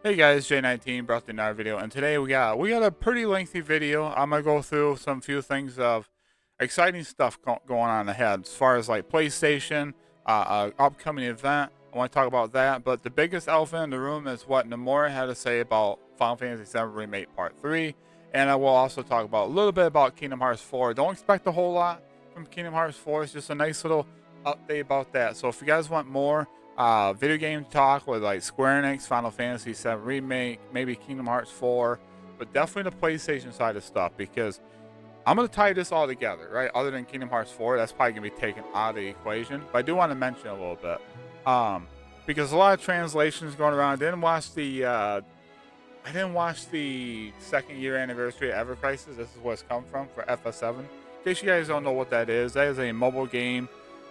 Hey guys, J19 brought to another video, and today we got a pretty lengthy video. I'm gonna go through some few things of exciting stuff going on ahead as far as like PlayStation, upcoming event. I want to talk about that, but the biggest elephant in the room is what Nomura had to say about Final Fantasy VII Remake Part 3, and I will also talk about a little bit about Kingdom Hearts 4. Don't expect a whole lot from Kingdom Hearts 4. It's just a nice little update about that. So if you guys want more video game talk with like Square Enix, Final Fantasy VII Remake, maybe Kingdom Hearts 4, but definitely the PlayStation side of stuff, because I'm going to tie this all together, right? Other than Kingdom Hearts 4, that's probably going to be taken out of the equation, but I do want to mention a little bit, because a lot of translations going around. I didn't watch the second year anniversary of Ever Crisis. This is where it's come from for FF7. In case you guys don't know what that is a mobile game.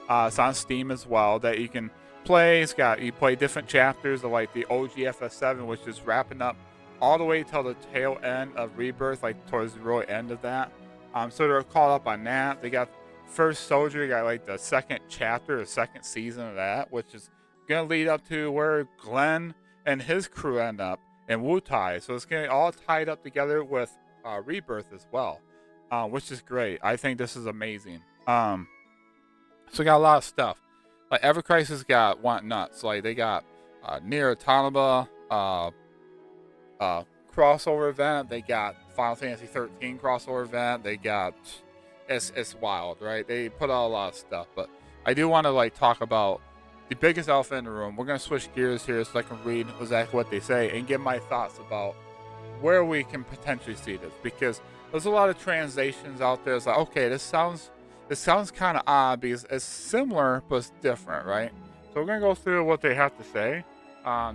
It's on Steam as well that you can play. You play different chapters of like the OG FF7, which is wrapping up all the way till the tail end of Rebirth, like towards the real end of that. So they're caught up on that. They got First Soldier. You got like the second chapter, the second season of that, which is gonna lead up to where Glenn and his crew end up in Wutai. So it's gonna all tied up together with Rebirth as well, which is great. I think this is amazing. So we got a lot of stuff. Like Ever Crisis got want nuts. Like they got Nier Automata crossover event. They got Final Fantasy 13 crossover event. They got it's wild, right? They put out a lot of stuff. But I do want to like talk about the biggest elephant in the room. We're gonna switch gears here so I can read exactly what they say and give my thoughts about where we can potentially see this, because there's a lot of translations out there. It's like, okay, this sounds kind of odd because it's similar but it's different, right? So we're gonna go through what they have to say.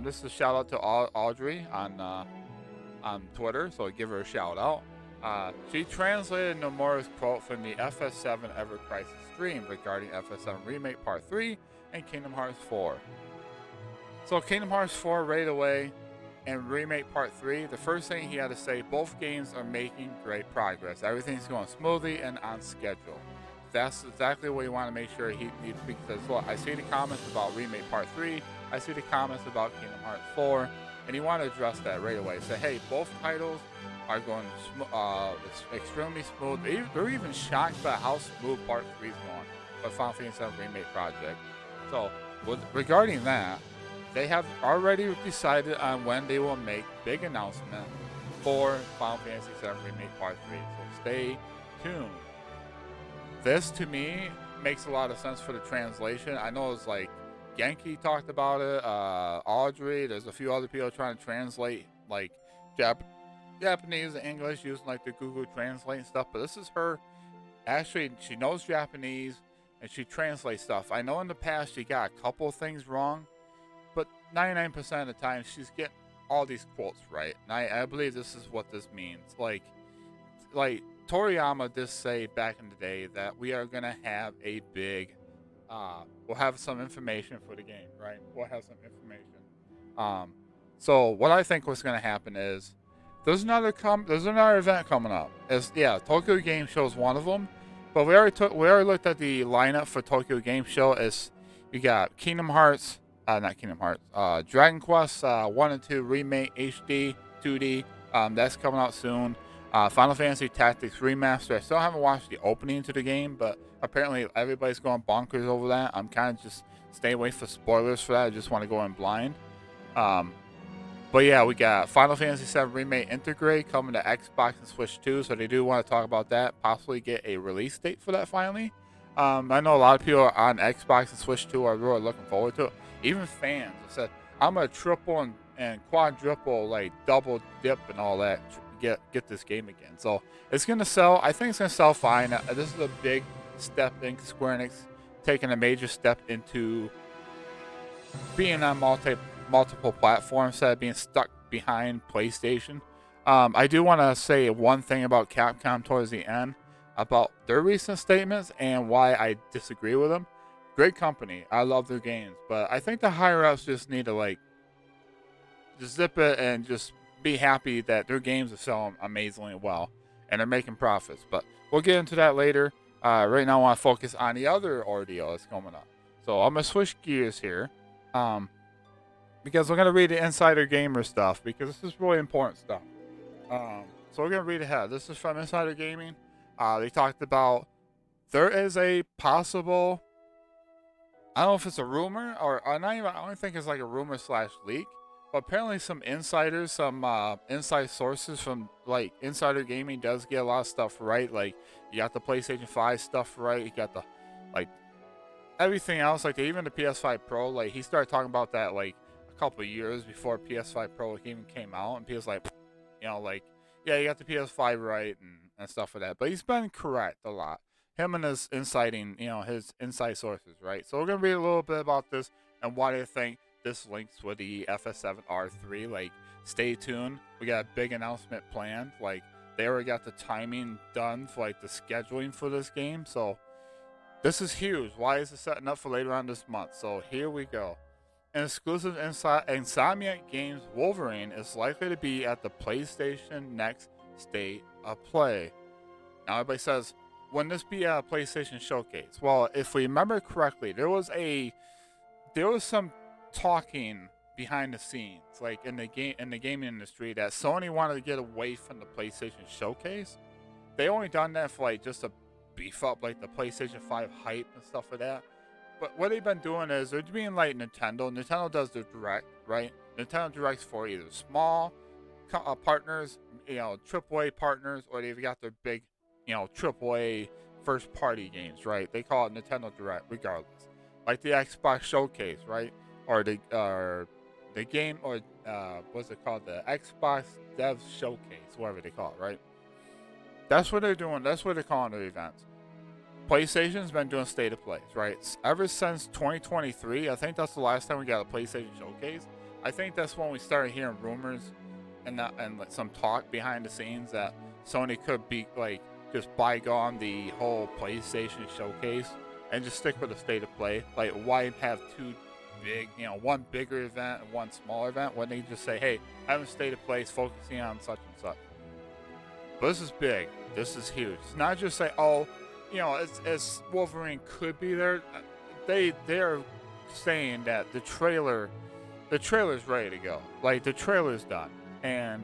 This is a shout out to Audrey on Twitter, so give her a shout out. She translated Nomura's quote from the FF7 Ever Crisis stream regarding FF7 Remake Part 3 and Kingdom Hearts 4. So Kingdom Hearts 4 right away and Remake Part 3, the first thing he had to say, both games are making great progress. Everything's going smoothly and on schedule. That's exactly what you want to make sure he because look, I see the comments about Remake Part 3, I see the comments about Kingdom Hearts 4, and you want to address that right away. Say, hey, both titles are going extremely smooth. They're even shocked by how smooth Part 3 is going with Final Fantasy VII Remake Project. So, regarding that, they have already decided on when they will make big announcement for Final Fantasy VII Remake Part 3. So stay tuned. This to me makes a lot of sense for the translation. I know it's like Genki talked about it, Audrey, there's a few other people trying to translate like Japanese and English using like the Google Translate and stuff, but this is her. Actually, she knows Japanese and she translates stuff. I know in the past she got a couple of things wrong, but 99% of the time she's getting all these quotes right. And I believe this is what this means. Like Toriyama did say back in the day that we are going to have a big, we'll have some information for the game, right? We'll have some information. So what I think was going to happen is there's another event coming up. Tokyo Game Show is one of them, but we already looked at the lineup for Tokyo Game Show. You got Kingdom Hearts, not Kingdom Hearts, Dragon Quest 1 and 2 Remake HD 2D. That's coming out soon. Final Fantasy Tactics Remaster. I still haven't watched the opening to the game, but apparently everybody's going bonkers over that. I'm kind of just staying away for spoilers for that. I just want to go in blind. But yeah, we got Final Fantasy VII Remake Integrate coming to Xbox and Switch 2, so they do want to talk about that, possibly get a release date for that finally. I know a lot of people on Xbox and Switch 2 are really looking forward to it. Even fans have said, I'm going to triple and quadruple, like double dip and all that, get this game again. So it's going to sell. I think it's going to sell fine. This is a big step in Square Enix taking a major step into being on multiple platforms instead of being stuck behind PlayStation. I do want to say one thing about Capcom towards the end about their recent statements and why I disagree with them. Great company. I love their games, but I think the higher ups just need to like just zip it and just be happy that their games are selling amazingly well and they're making profits. But we'll get into that later. Right now I want to focus on the other ordeal that's coming up. So I'm going to switch gears here. because we're gonna read the Insider Gamer stuff because this is really important stuff. So we're gonna read ahead. This is from Insider Gaming. They talked about there is a possible. I don't know if it's a rumor or not even. I don't think it's like a rumor slash leak. But apparently, some insiders, some inside sources from like Insider Gaming does get a lot of stuff right. Like you got the PlayStation 5 stuff right. You got the like everything else. Like even the PS5 Pro. Like he started talking about that like a couple of years before PS5 Pro even came out, and people's like, like yeah, you got the PS5 right and stuff like that. But he's been correct a lot. Him and his inciting, his inside sources, right? So we're gonna read a little bit about this and why they think this links with the FF7R3. Like, stay tuned. We got a big announcement planned. Like, they already got the timing done for like the scheduling for this game. So this is huge. Why is it setting up for later on this month? So here we go. An exclusive Insomniac Games Wolverine is likely to be at the PlayStation Next State of Play. Now everybody says, wouldn't this be a PlayStation Showcase? Well, if we remember correctly, there was some talking behind the scenes, like in the gaming industry, that Sony wanted to get away from the PlayStation Showcase. They only done that for like just to beef up like the PlayStation 5 hype and stuff like that. But what they've been doing is they're being like Nintendo. Nintendo does the direct, right? Nintendo directs for either small partners, AAA partners, or they've got their big, AAA first party games, right? They call it Nintendo Direct, regardless. Like the Xbox Showcase, right? Or the game, or what's it called? The Xbox Dev Showcase, whatever they call it, right? That's what they're doing. That's what they're calling their events. PlayStation's been doing state of plays, right? Ever since 2023, I think that's the last time we got a PlayStation Showcase. I think that's when we started hearing rumors and like some talk behind the scenes that Sony could be like just bygone the whole PlayStation Showcase and just stick with a state of play. Like, why have two big, one bigger event and one smaller event when they just say, hey, having a state of play, focusing on such and such. But this is big. This is huge. It's not just say, oh, as Wolverine could be there. They're saying that the trailer's ready to go. Like, the trailer's done. And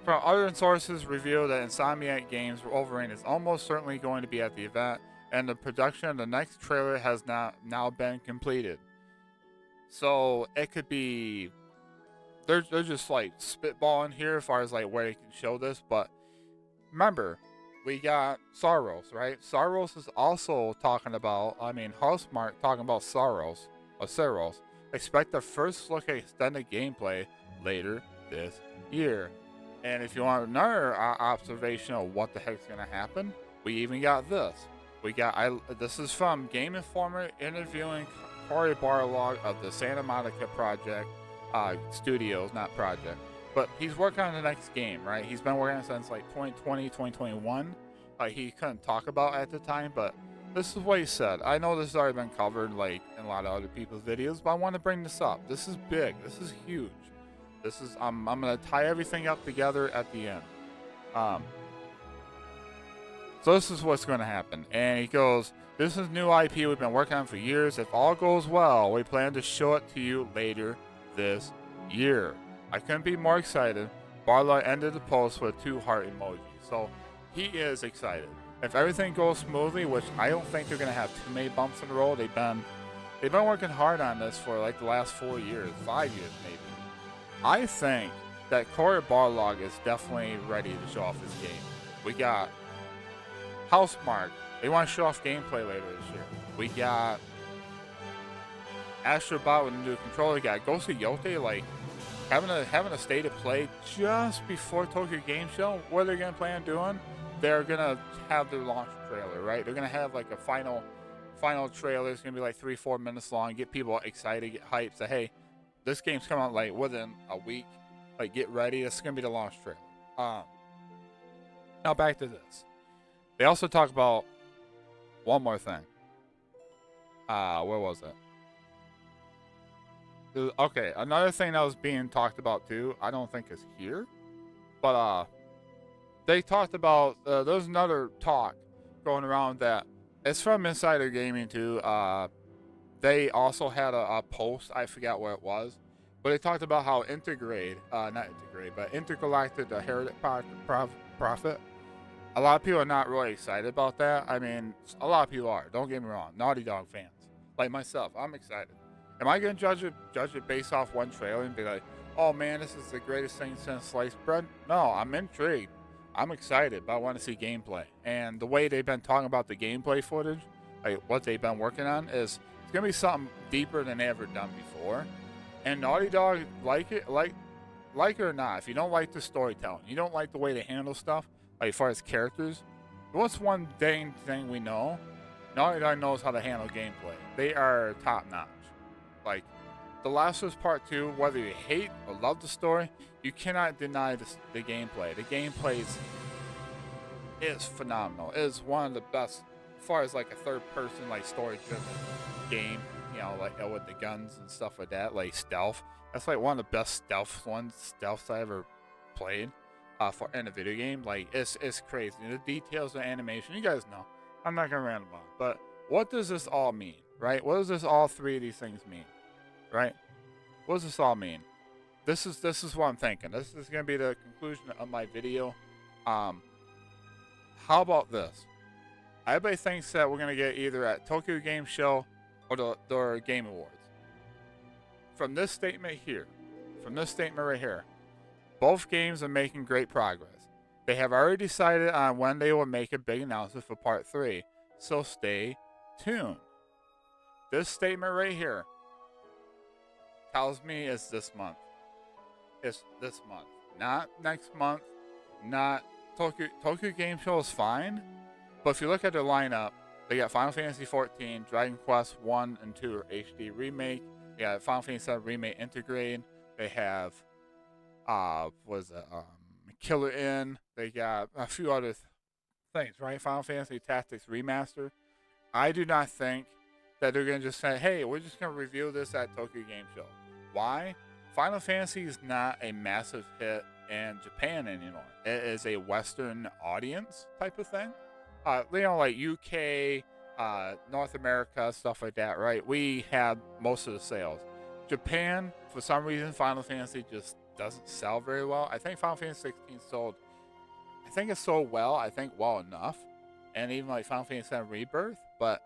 from other sources reveal that Insomniac Games Wolverine is almost certainly going to be at the event, and the production of the next trailer has now been completed. So it could be they're just like spitballing here as far as like where they can show this, but remember, we got Saros, right? Saros is also talking about, Housemarque talking about Saros. Expect the first look at extended gameplay later this year. And if you want another observation of what the heck's going to happen, we even got this. This is from Game Informer interviewing Cory Barlog of the Santa Monica Project Studios, not Project. But he's working on the next game, right? He's been working on it since like 2020, 2021. He couldn't talk about at the time, but this is what he said. I know this has already been covered like in a lot of other people's videos, but I want to bring this up. This is big. This is huge. This is I'm gonna tie everything up together at the end. So this is what's going to happen. And he goes, this is new IP we've been working on for years. If all goes well, we plan to show it to you later this year. I couldn't be more excited. Barlow ended the post with 2 heart emojis. So he is excited. If everything goes smoothly, which I don't think they're going to have too many bumps in the road. They've been working hard on this for like the last 4 years, 5 years maybe. I think that Cory Barlog is definitely ready to show off his game. We got Housemarque. They want to show off gameplay later this year. We got Astrobot with a new controller. We got Ghost of Yote, like having a state of play just before Tokyo Game Show. What they're gonna plan on doing? They're gonna have their launch trailer, right? They're gonna have like a final trailer. It's gonna be like 3-4 minutes long. Get people excited, get hyped. Say, hey, this game's coming out like within a week. Like, get ready. This is gonna be the launch trailer. Now back to this. They also talk about one more thing. Where was it? Okay, another thing that was being talked about too. I don't think is here, but they talked about. There's another talk going around that it's from Insider Gaming too. they also had a post. I forgot what it was, but they talked about how not Intergrade, but Intergalactic, the Heretic Prophet. A lot of people are not really excited about that. I mean, a lot of people are. Don't get me wrong. Naughty Dog fans, like myself, I'm excited. Am I gonna judge it based off one trailer and be like, oh man, this is the greatest thing since sliced bread? No, I'm intrigued. I'm excited, but I want to see gameplay. And the way they've been talking about the gameplay footage, like what they've been working on, is it's gonna be something deeper than they ever done before. And Naughty Dog, like it or not, if you don't like the storytelling, you don't like the way they handle stuff, like as far as characters, what's one dang thing we know? Naughty Dog knows how to handle gameplay. They are top notch. Like The Last of Us Part 2, whether you hate or love the story, you cannot deny the gameplay. The gameplay is phenomenal. It is one of the best as far as like a third person, like story driven game, you know, like with the guns and stuff like that, like stealth. That's like one of the best stealths I ever played for in a video game. Like it's crazy. The details of animation, you guys know. I'm not gonna rant about it, but what does this all mean, right? What does this all three of these things mean, right? What does this all mean? This is what I'm thinking. This is gonna be the conclusion of my video. How about this? Everybody thinks that we're gonna get either at Tokyo Game Show or the Game Awards. From this statement right here, both games are making great progress. They have already decided on when they will make a big announcement for Part 3, so stay tuned. This statement right here tells me it's this month. It's this month. Not next month. Not Tokyo Game Show is fine. But if you look at their lineup, they got Final Fantasy XIV, Dragon Quest 1 and 2 HD Remake. They got Final Fantasy 7 Remake Integrate. They have Killer Inn. They got a few other things, right? Final Fantasy Tactics Remaster. I do not think that they're going to just say, hey, we're just going to review this at Tokyo Game Show. Why? Final Fantasy is not a massive hit in Japan anymore. It is a Western audience type of thing. You know, like UK, North America, stuff like that, right? We have most of the sales. Japan, for some reason, Final Fantasy just doesn't sell very well. I think Final Fantasy 16 sold, it sold well, well enough. And even like Final Fantasy 7 Rebirth. But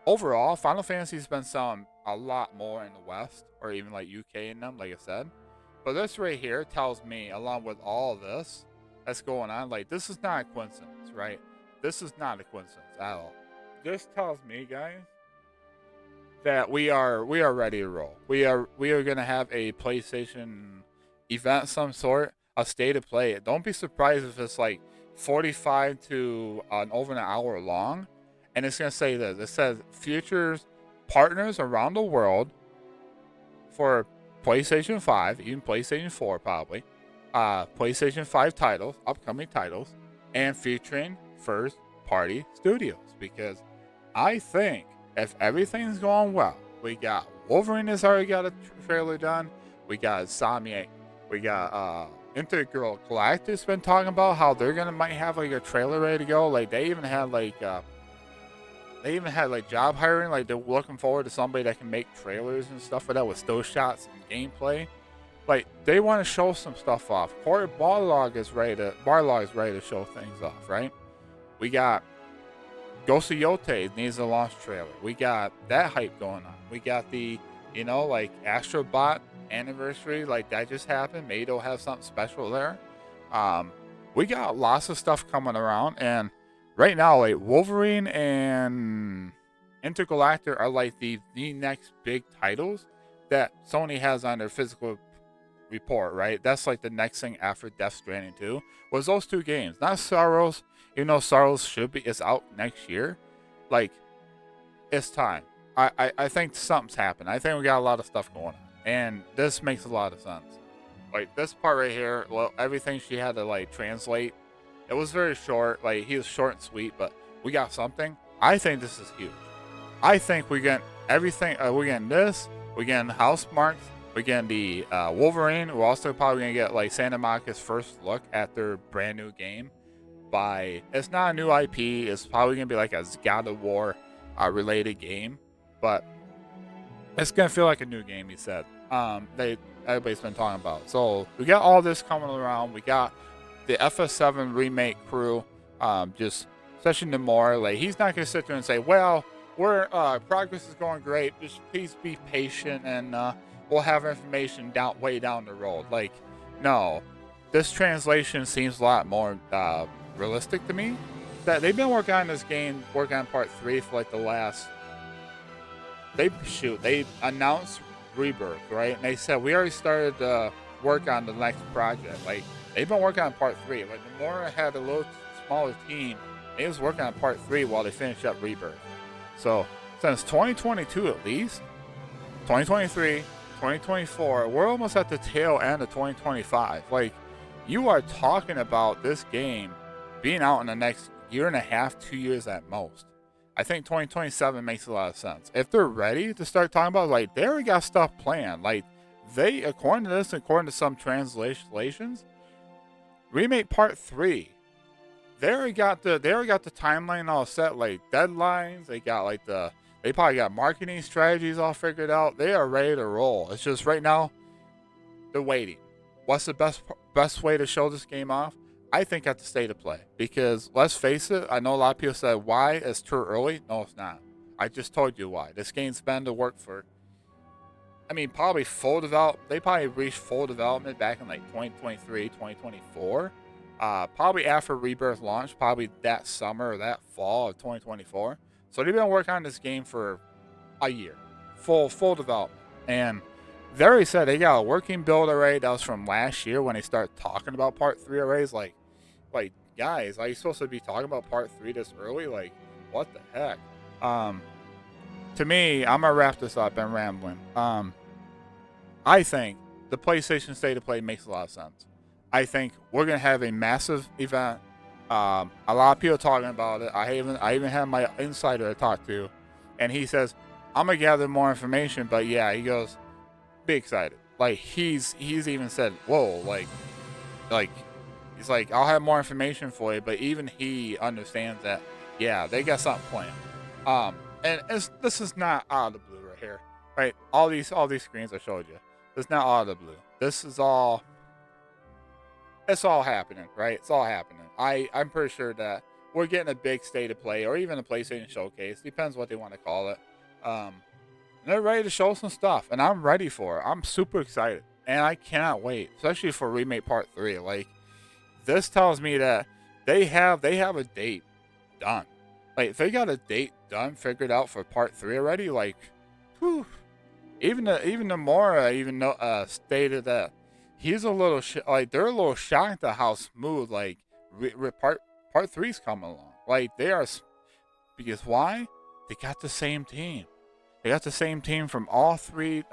overall, Final Fantasy's been selling a lot more in the West, or even like UK in them, like I said. But this right here tells me, along with all of this that's going on, like this is not a coincidence, right? This is not a coincidence at all. This tells me, guys, that we are ready to roll. We are gonna have a PlayStation event of some sort, a state of play. Don't be surprised if it's like 45 to over an hour long, and it's gonna say this. It says futures partners around the world for PlayStation 5, even PlayStation 4 probably, PlayStation 5 titles, upcoming titles, and featuring first-party studios. Because I think if everything's going well, we got Wolverine has already got a trailer done. We got Insomniac. We got Intergalactic's been talking about how they're might have like a trailer ready to go. Like they even had like job hiring. Like they're looking forward to somebody that can make trailers and stuff like that with still shots and gameplay. Like they want to show some stuff off. Corey Barlog is ready to show things off, right? We got Ghost of Yote needs a launch trailer. We got that hype going on. We got the, like Astrobot anniversary, like that just happened. Maybe they'll have something special there. We got lots of stuff coming around, and right now, like Wolverine and Intergalactic are like the next big titles that Sony has on their physical report, right? That's like the next thing after Death Stranding 2 was those two games. Not Sorrows, even though Sorrows it's out next year. Like, it's time. I think something's happened. I think we got a lot of stuff going on, and this makes a lot of sense. Like this part right here, well, everything she had to like translate, it was very short. Like he was short and sweet, but we got something. I think this is huge. I think we get everything. We're getting this. We're getting House Marks. We're getting the Wolverine. We're also probably gonna get like Santa Monica's first look at their brand new game. It's not a new IP. It's probably gonna be like a God of War related game. But It's gonna feel like a new game, he said. Everybody's been talking about. So we got all this coming around. We got the FF7 remake crew, just session Nomura. Like he's not gonna sit there and say, "Well, we're progress is going great. Just please be patient, and we'll have information way down the road." Like, no, this translation seems a lot more realistic to me. That they've been working on this game, working on part 3 for like the last. They announced Rebirth, right? And they said we already started work on the next project. Like they've been working on part 3. Like Nomura had a little smaller team. They was working on part 3 while they finished up Rebirth. So since 2022 at least, 2023, 2024, we're almost at the tail end of 2025. Like you are talking about this game being out in the next year and a half, 2 years at most. I think 2027 makes a lot of sense. If they're ready to start talking about, like, they already got stuff planned. Like, they, according to this, according to some translations, remake part 3. They already got the timeline all set, like deadlines. They probably got marketing strategies all figured out. They are ready to roll. It's just right now, they're waiting. What's the best way to show this game off? I think at the state of play, because let's face it, I know a lot of people said, why? It's too early. No, it's not. I just told you why. This game's been to work for, probably full develop. They probably reached full development back in like 2023, 2024. Probably after Rebirth launch, probably that summer or that fall of 2024. So they've been working on this game for a year, full development. And they already said they got a working build already. That was from last year when they started talking about part 3 already. Like, guys, are you supposed to be talking about part 3 this early? Like, what the heck? To me, I'm gonna wrap this up. I've been rambling. I think the PlayStation State of Play makes a lot of sense. I think we're gonna have a massive event. A lot of people talking about it. I even had my insider I talked to, and he says I'm gonna gather more information. But yeah, he goes, be excited. Like he's even said, whoa, like he's like, I'll have more information for you, but even he understands that, yeah, they got something planned. And this is not out of the blue right here, right? All these screens I showed you, it's not out of the blue. It's all happening, right? It's all happening. I'm pretty sure that we're getting a big state of play, or even a PlayStation showcase, depends what they want to call it. They're ready to show some stuff, and I'm ready for it. I'm super excited, and I cannot wait, especially for Remake Part 3. Like, this tells me that they have a date done. Like, if they got a date done, figured out for Part 3 already, like, whew. Even Nomura stated that he's a little they're a little shocked at how smooth Part 3's coming along. Like, they are, because why? They got the same team. They got the same team from all 3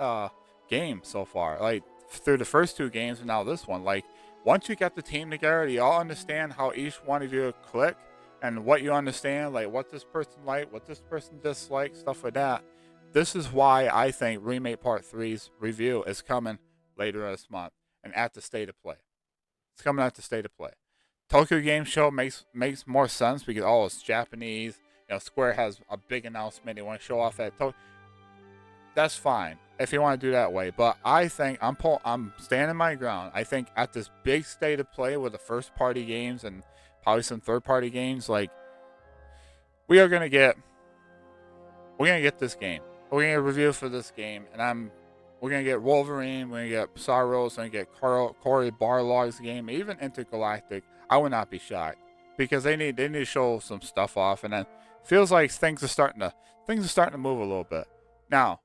games so far. Like, through the first 2 games and now this one. Like, once you get the team together, you all understand how each one of you click and what you understand, like what this person like, what this person dislikes, stuff like that. This is why I think Remake Part 3's review is coming later this month and at the State of Play. It's coming at the State of Play. Tokyo Game Show makes more sense because it's Japanese. You know, Square has a big announcement they want to show off at Tokyo. That's fine if you want to do that way, but I think I'm standing my ground. I think at this big State of Play with the first party games and probably some third party games, like we're gonna get this game. We're gonna get a review for this game, and we're gonna get Wolverine, we're gonna get Saros, we're gonna get Cory Barlog's game, even Intergalactic. I would not be shocked because they need to show some stuff off, and then feels like things are starting to move a little bit. Now,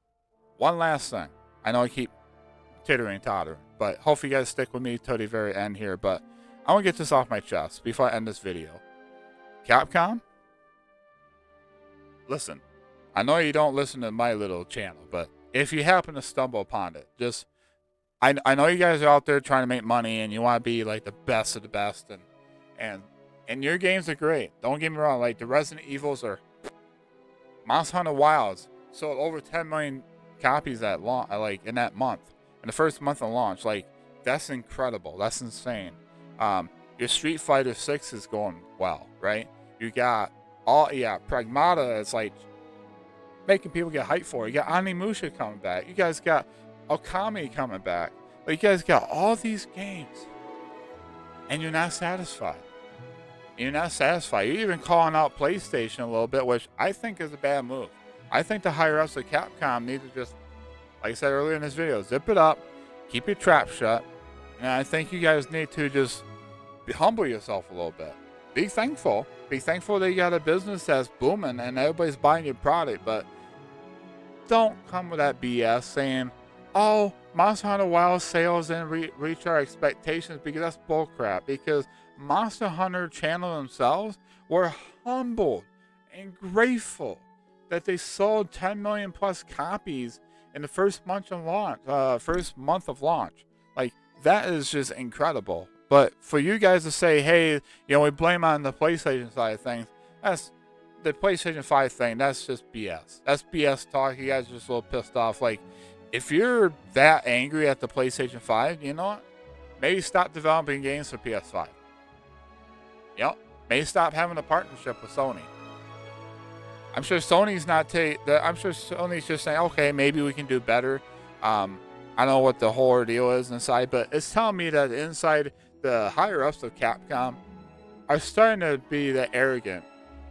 one last thing. I know I keep tittering and tottering, but hopefully you guys stick with me till the very end here. But I want to get this off my chest before I end this video. Capcom, listen. I know you don't listen to my little channel, but if you happen to stumble upon it, I know you guys are out there trying to make money and you want to be like the best of the best, and your games are great. Don't get me wrong. Like the Resident Evils or Monster Hunter Wilds sold over 10 million copies at launch, like in that month, in the first month of launch. Like that's incredible. That's insane. Your Street Fighter 6 is going well, right? You got Pragmata. It's like making people get hyped for. You got Animusha coming back. You guys got Okami coming back. But you guys got all these games, and you're not satisfied. You're not satisfied. You're even calling out PlayStation a little bit, which I think is a bad move. I think the higher ups of Capcom need to just, like I said earlier in this video, zip it up, keep your trap shut, and I think you guys need to just humble yourself a little bit. Be thankful. Be thankful that you got a business that's booming and everybody's buying your product, but don't come with that BS saying, oh, Monster Hunter Wild sales didn't reach our expectations, because that's bullcrap. Because Monster Hunter channel themselves were humbled and grateful that they sold 10 million plus copies in the first month of launch. Like, that is just incredible. But for you guys to say, hey, we blame on the PlayStation side of things, that's the PlayStation 5 thing. That's just BS. That's BS talk. You guys are just a little pissed off. Like, if you're that angry at the PlayStation 5, you know what? Maybe stop developing games for PS5. Maybe stop having a partnership with Sony. I'm sure Sony's I'm sure Sony's just saying, okay, maybe we can do better. I don't know what the whole deal is inside, but it's telling me that inside the higher ups of Capcom are starting to be arrogant.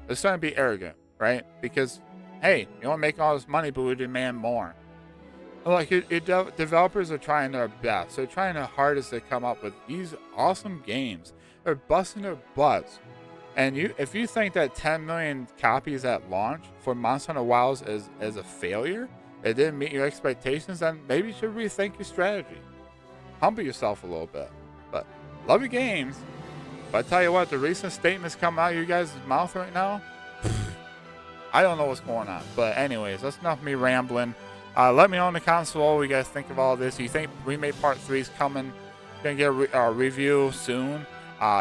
They're starting to be arrogant, right? Because, hey, you want to make all this money, but we demand more. Like, developers are trying their best. They're trying their hardest to come up with these awesome games. They're busting their butts. And if you think that 10 million copies at launch for Monster Hunter Wilds is a failure, it didn't meet your expectations, then maybe you should rethink your strategy. Humble yourself a little bit. But love your games. But I tell you what, the recent statements coming out of you guys' mouth right now, I don't know what's going on. But anyways, that's enough of me rambling. Let me know in the comments below what you guys think of all this. Do you think Remake Part 3 is coming? Gonna get a review soon?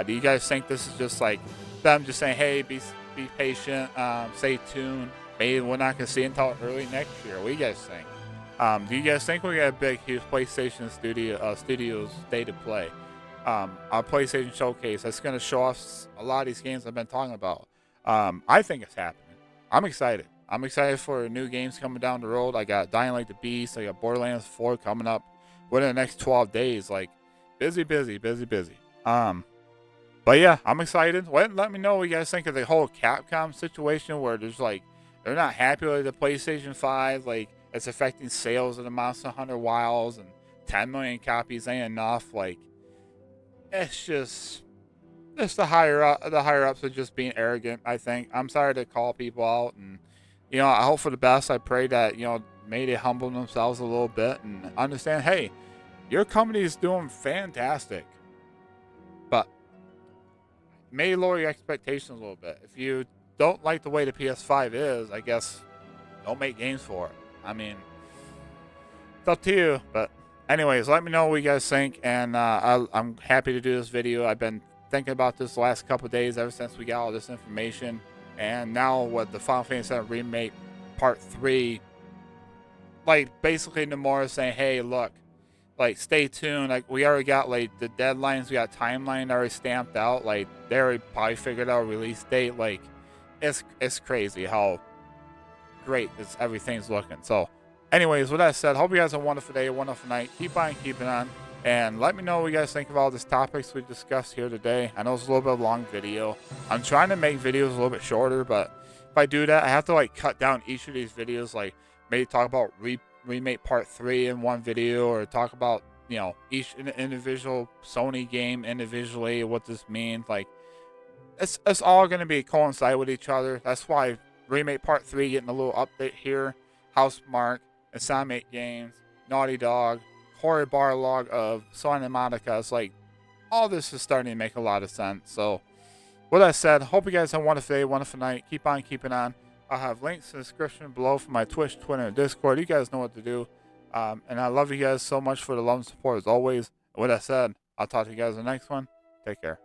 Do you guys think this is just like them just saying, hey, be patient, stay tuned? Maybe we're not gonna see it until early next year. What do you guys think? Do you guys think we got a big, huge PlayStation Studios State of Play? Our PlayStation Showcase that's gonna show off a lot of these games I've been talking about. I think it's happening. I'm excited. I'm excited for new games coming down the road. I got Dying Light the Beast. I got Borderlands 4 coming up within the next 12 days. Like, busy. But yeah, I'm excited. Let me know what you guys think of the whole Capcom situation, where there's like, they're not happy with the PlayStation 5. Like, it's affecting sales of the Monster Hunter Wilds, and 10 million copies ain't enough. Like, it's just the higher ups are just being arrogant, I think. I'm sorry to call people out, and I hope for the best. I pray that, maybe they humble themselves a little bit and understand, hey, your company is doing fantastic, but may lower your expectations a little bit. If you don't like the way the PS5 is, I guess don't make games for it. I mean, it's up to you. But anyways, let me know what you guys think, and I'm happy to do this video. I've been thinking about this the last couple of days, ever since we got all this information. And now with the Final Fantasy VII Remake Part 3, like, basically Nomura is saying, hey, look, like, stay tuned. Like, we already got, like, the deadlines. We got timeline already stamped out. Like, they already probably figured out a release date. Like, it's crazy how great everything's looking. So, anyways, with that said, hope you guys have a wonderful day, a wonderful night. Keep on keeping on. And let me know what you guys think of all these topics we discussed here today. I know it's a little bit of a long video. I'm trying to make videos a little bit shorter, but if I do that, I have to, like, cut down each of these videos. Like, maybe talk about Remake Part 3 in one video, or talk about, each individual Sony game individually, what this means. Like, it's all going to be coincide with each other. That's why Remake Part 3 getting a little update here. Housemarque, Insomniac Games, Naughty Dog, Horror Bar Log of Sonic and Monica. It's like, all this is starting to make a lot of sense. So, with that said, hope you guys have a wonderful day, wonderful night. Keep on keeping on. I'll have links in the description below for my Twitch, Twitter, and Discord. You guys know what to do. And I love you guys so much for the love and support as always. With that said, I'll talk to you guys in the next one. Take care.